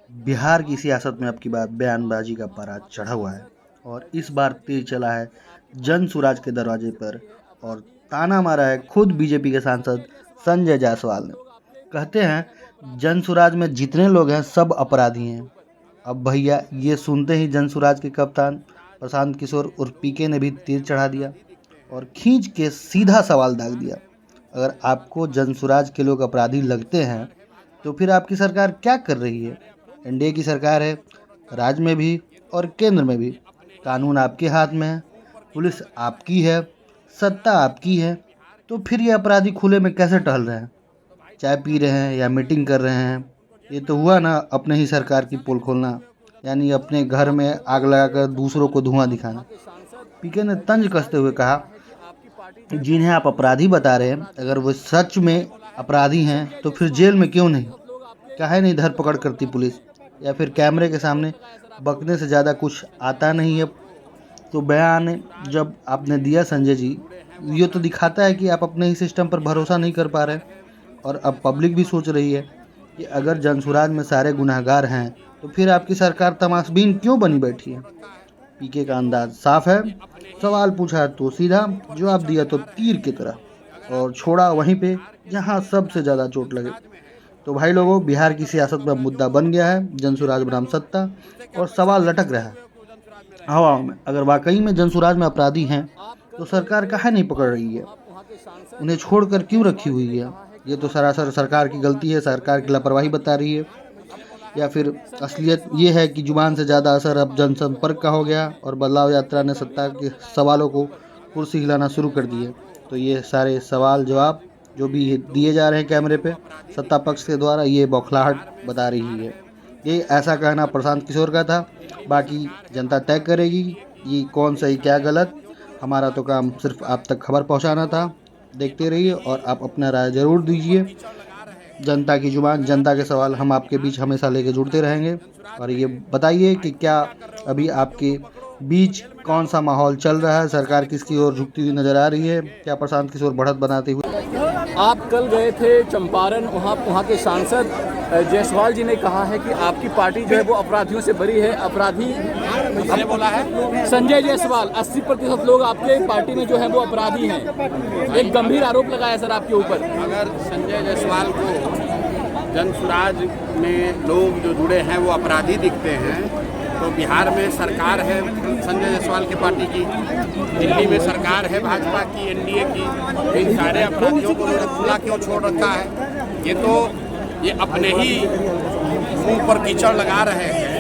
बिहार की सियासत में अब की बार बयानबाजी का पारा चढ़ा हुआ है और इस बार तीर चला है जन सुराज के दरवाजे पर और ताना मारा है खुद बीजेपी के सांसद संजय जायसवाल ने। कहते हैं जन सुराज में जितने लोग हैं सब अपराधी हैं। अब भैया ये सुनते ही जन सुराज के कप्तान प्रशांत किशोर और पीके ने भी तीर चढ़ा दिया और खींच के सीधा सवाल दाग दिया। अगर आपको जन सुराज के लोग अपराधी लगते हैं तो फिर आपकी सरकार क्या कर रही है? एनडीए की सरकार है, राज्य में भी और केंद्र में भी। कानून आपके हाथ में है, पुलिस आपकी है, सत्ता आपकी है। तो फिर ये अपराधी खुले में कैसे टहल रहे हैं? चाय पी रहे हैं या मीटिंग कर रहे हैं? ये तो हुआ ना अपने ही सरकार की पोल खोलना, यानी अपने घर में आग लगाकर दूसरों को धुआं दिखाना। पीके ने तंज कसते हुए कहा, जिन्हें आप अपराधी बता रहे हैं अगर वो सच में अपराधी हैं तो फिर जेल में क्यों नहीं? काहे नहीं धरपकड़ करती पुलिस? या फिर कैमरे के सामने बकने से ज़्यादा कुछ आता नहीं है? तो बयान जब आपने दिया संजय जी, ये तो दिखाता है कि आप अपने ही सिस्टम पर भरोसा नहीं कर पा रहे। और अब पब्लिक भी सोच रही है कि अगर जनसुराज में सारे गुनहगार हैं तो फिर आपकी सरकार तमाशबीन क्यों बनी बैठी है? पीके का अंदाज साफ है, सवाल पूछा तो सीधा, जवाब दिया तो तीर की तरह और छोड़ा वहीं पे जहां सबसे ज़्यादा चोट लगे। तो भाई लोगों, बिहार की सियासत में मुद्दा बन गया है जनसुराज बनाम सत्ता और सवाल लटक रहा है हवाओं में। अगर वाकई में जनसुराज में अपराधी हैं तो सरकार काहे नहीं पकड़ रही है? उन्हें छोड़कर क्यों रखी हुई है? ये तो सरासर सरकार की गलती है, सरकार की लापरवाही बता रही है। या फिर असलियत ये है कि जुबान से ज़्यादा असर अब जनसंपर्क का हो गया और बदलाव यात्रा ने सत्ता के सवालों को कुर्सी हिलाना शुरू कर दिए। तो ये सारे सवाल जवाब जो भी दिए जा रहे हैं कैमरे पे सत्ता पक्ष के द्वारा, ये बौखलाहट बता रही है। ये ऐसा कहना प्रशांत किशोर का था, बाकी जनता तय करेगी ये कौन सही क्या गलत। हमारा तो काम सिर्फ आप तक खबर पहुंचाना था। देखते रहिए और आप अपना राय ज़रूर दीजिए। जनता की जुबान, जनता के सवाल हम आपके बीच हमेशा लेके जुड़ते रहेंगे। और ये बताइए कि क्या अभी आपके बीच कौन सा माहौल चल रहा है? सरकार किसकी ओर झुकती हुई नजर आ रही है? क्या प्रशांत किशोर बढ़त बनाते हुए? आप कल गए थे चंपारण, वहाँ के सांसद जायसवाल जी ने कहा है कि आपकी पार्टी जो है वो अपराधियों से बरी है। अपराधी हमने बोला है संजय जायसवाल, 80% लोग आपके पार्टी में जो है वो अपराधी हैं। एक गंभीर आरोप लगाया सर आपके ऊपर। अगर संजय जायसवाल को जनसुराज में लोग जो जुड़े हैं वो अपराधी दिखते हैं तो बिहार में सरकार है संजय जायसवाल की पार्टी की, दिल्ली में सरकार है भाजपा की, एनडीए की। इन सारे अपराधियों को उन्होंने खुला क्यों छोड़ रखा है? ये अपने ही मुंह पर कीचड़ लगा रहे हैं।